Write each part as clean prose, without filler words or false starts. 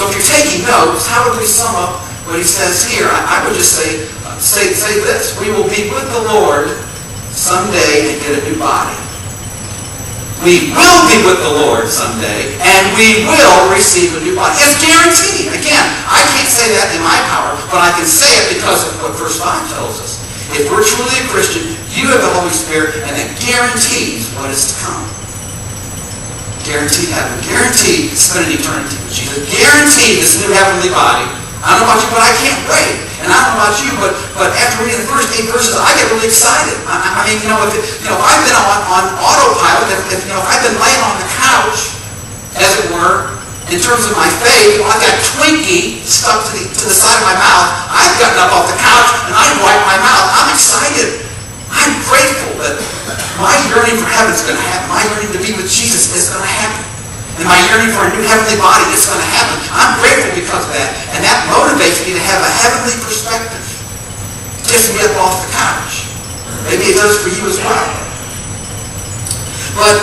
So if you're taking notes, how would we sum up what he says here? I would just say this. We will be with the Lord someday and get a new body. We will be with the Lord someday, and we will receive a new body. It's guaranteed. Again, I can't say that in my power, but I can say it because of what verse 5 tells us. If we're truly a Christian, you have the Holy Spirit, and that guarantees what is to come. Guaranteed heaven. Guaranteed spending eternity with Jesus. Guaranteed this new heavenly body. I don't know about you, but I can't wait. And I don't know about you, but after reading the first 8 verses, I get really excited. I mean, if I've been on autopilot, if I've been laying on the couch, as it were, in terms of my faith, I've got Twinkie stuck to the side of my mouth. I've gotten up off the couch and I've wiped my mouth. I'm excited. I'm grateful that my yearning for heaven is going to happen. My yearning to be with Jesus is going to happen. And my yearning for a new heavenly body is going to happen. I'm grateful because of that. And that motivates me to have a heavenly perspective. Just to get up off the couch. Maybe it does for you as well. But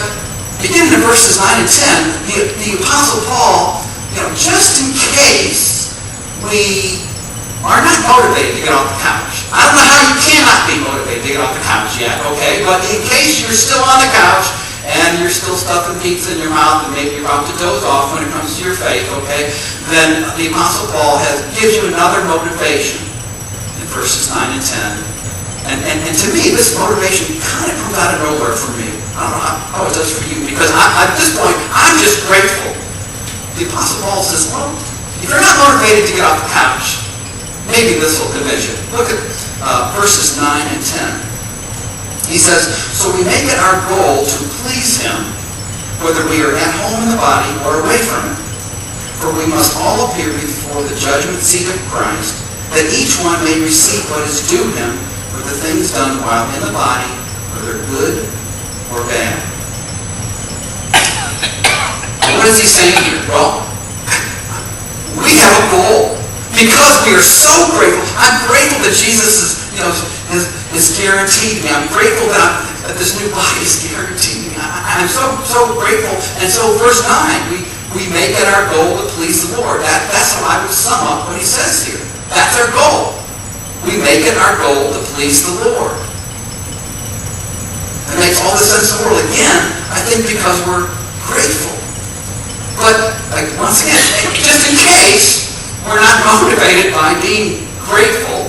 beginning in verses 9 and 10, the Apostle Paul, just in case we are not motivated to get off the couch. I don't know how you cannot be motivated to get off the couch yet, okay? But in case you're still on the couch, and you're still stuffing pizza in your mouth, and maybe you're about to doze off when it comes to your faith, okay? Then the Apostle Paul gives you another motivation in verses 9 and 10. And to me, this motivation kind of comes out of nowhere for me. I don't know how it does for you, because at this point, I'm just grateful. The Apostle Paul says, well, if you're not motivated to get off the couch, maybe this will convince you. Look at verses 9 and 10. He says, so we make it our goal to please him, whether we are at home in the body or away from him. For we must all appear before the judgment seat of Christ, that each one may receive what is due him for the things done while in the body, whether good or bad. What is he saying here? Well, we have a goal. Because we are so grateful. I'm grateful that Jesus is guaranteed me. I'm grateful that this new body is guaranteed me. I'm so grateful. And so verse 9, we make it our goal to please the Lord. That's how I would sum up what he says here. That's our goal. We make it our goal to please the Lord. It makes all the sense in the world. Again, I think because we're grateful. But once again, just in case we're not motivated by being grateful.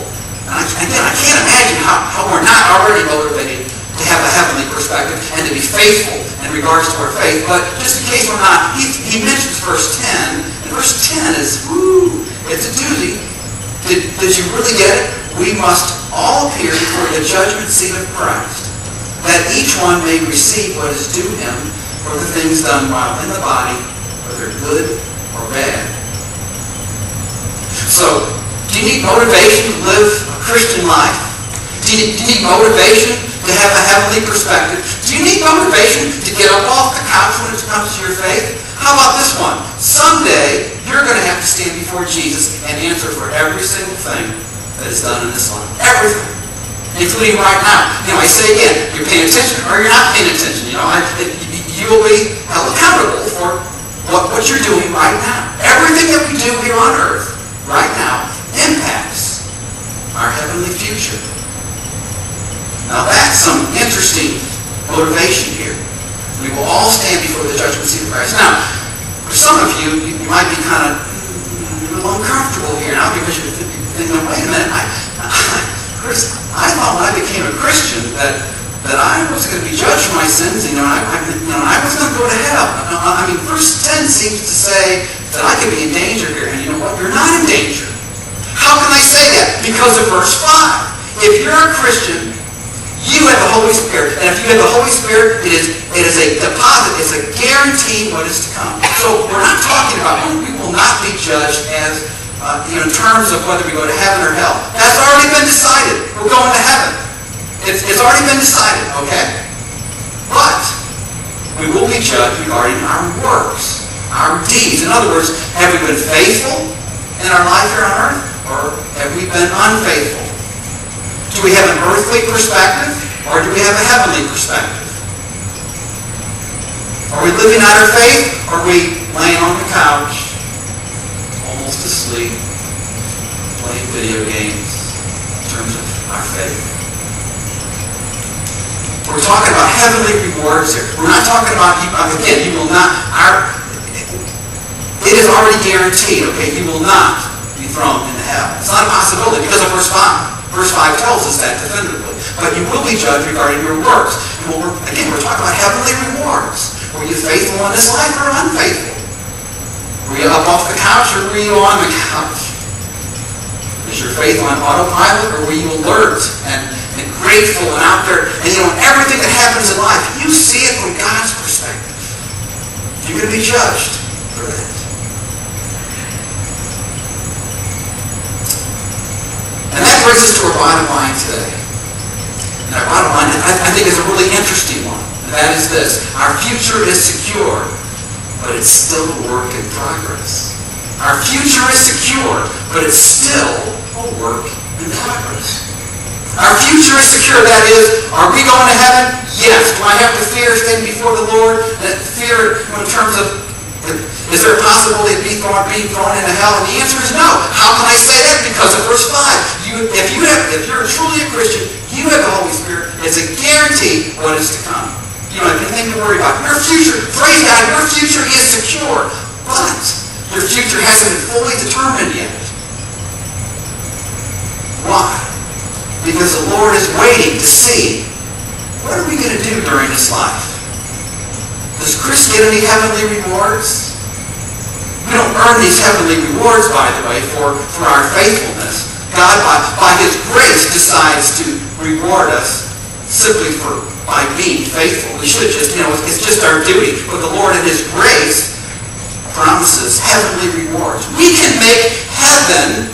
And again, I can't imagine how we're not already motivated to have a heavenly perspective and to be faithful in regards to our faith. But just in case we're not, he mentions verse 10. And verse 10 is, it's a doozy. Did you really get it? We must all appear before the judgment seat of Christ, that each one may receive what is due him for the things done while in the body, whether good or bad. So, do you need motivation to live a Christian life? Do you need motivation to have a heavenly perspective? Do you need motivation to get up off the couch when it comes to your faith? How about this one? Someday, you're going to have to stand before Jesus and answer for every single thing that is done in this life. Everything. Including right now. I say again, you're paying attention or you're not paying attention. You will be held accountable for what you're doing right now. Everything that we do here on earth right now impacts our heavenly future. Now that's some interesting motivation here. We will all stand before the judgment seat of Christ. Now, for some of you, you might be kind of a little uncomfortable here now because you're thinking, wait a minute, Chris, I thought when I became a Christian that I was going to be judged for my sins, I was going to go to hell. Verse 10 seems to say that I could be in danger here, and you know what? You're not in danger. How can I say that? Because of verse 5. If you're a Christian, you have the Holy Spirit, and if you have the Holy Spirit, it is a deposit, it's a guarantee what is to come. So we're not talking about, we will not be judged as, in terms of whether we go to heaven or hell. That's already been decided. We're going to heaven. It's already been decided, okay? But we will be judged regarding our works, our deeds. In other words, have we been faithful in our life here on earth, or have we been unfaithful? Do we have an earthly perspective, or do we have a heavenly perspective? Are we living out our faith, or are we laying on the couch, sleep, playing video games in terms of our faith. We're talking about heavenly rewards here. We're not talking about, again, you will not, it is already guaranteed, okay? You will not be thrown into hell. It's not a possibility because of verse 5. Verse 5 tells us that definitively. But you will be judged regarding your works. And we're talking about heavenly rewards. Were you faithful in this life or unfaithful? Were you up off the couch or were you on the couch? Is your faith on autopilot or were you alert and grateful and out there? And everything that happens in life, you see it from God's perspective. You're going to be judged for that. And that brings us to our bottom line today. And our bottom line, I think, is a really interesting one. And that is this. Our future is secure, but it's still a work in progress. Our future is secure, but it's still a work in progress. Our future is secure. That is, are we going to heaven? Yes. Do I have to fear standing before the Lord? Fear in terms of, is there a possibility of being thrown into hell? And the answer is no. How can I say that? Because of verse 5. If you're truly a Christian, you have the Holy Spirit. It's a guarantee what is to come. You don't have anything to worry about. Your future, praise God, your future is secure. But your future hasn't been fully determined yet. Why? Because the Lord is waiting to see, what are we going to do during this life? Does Chris get any heavenly rewards? We don't earn these heavenly rewards, by the way, for our faithfulness. God, by His grace, decides to reward us simply by being faithful. We should just, it's just our duty. But the Lord in His grace promises heavenly rewards. We can make heaven,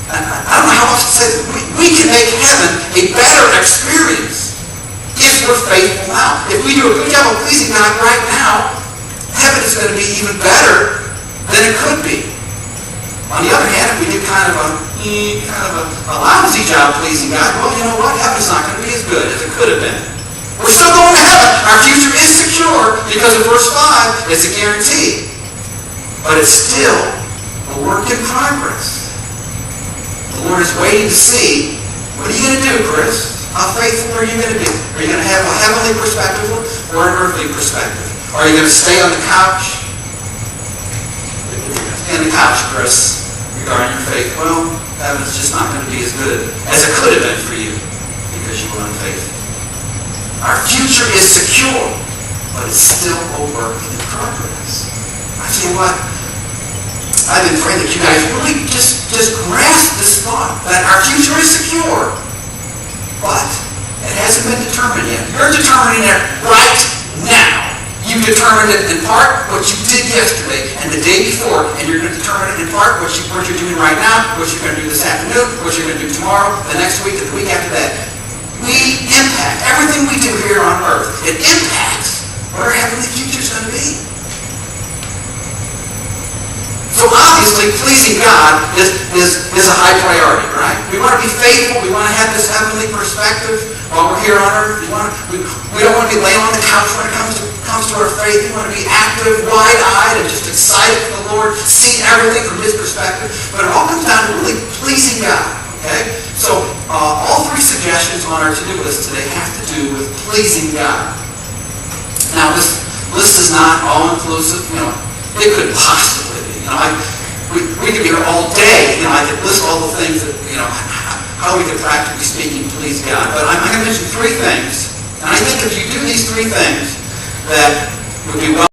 I don't know how else to say this, we can make heaven a better experience if we're faithful now. If we do a good job of pleasing God right now, heaven is going to be even better than it could be. On the other hand, if we do kind of a lousy job pleasing God, well, you know what? Heaven's not going to be as good as it could have been. We're still going to heaven. Our future is secure because of verse 5. It's a guarantee. But it's still a work in progress. The Lord is waiting to see, what are you going to do, Chris? How faithful are you going to be? Are you going to have a heavenly perspective or an earthly perspective? Are you going to stay on the couch? Stay on the couch, Chris, regarding your faith. Well, heaven's just not going to be as good as it could have been for you because you were unfaithful. Our future is secure, but it's still a work in progress. I tell you what, I've been praying that you guys really just grasp this thought that our future is secure, but it hasn't been determined yet. You're determining it right now. You determined it in part what you did yesterday and the day before, and you're going to determine it in part what you're doing right now, what you're going to do this afternoon, what you're going to do tomorrow, the next week, the week after that. We impact everything we do here on earth. It impacts what our heavenly future is going to be. So obviously, pleasing God is a high priority, right? We want to be faithful. We want to have this heavenly perspective while we're here on earth. We don't want to be laying on the couch when it comes to our faith. We want to be active, wide-eyed, and just excited for the Lord, see everything from His perspective. But it all comes down to really pleasing God, okay? So all three suggestions on our to-do list today have to do with pleasing God. Now, this list is not all-inclusive. It could possibly be. We could be here all day. I could list all the things that, how we could practically speaking please God. But I'm going to mention three things. And I think if you do these three things, that would be well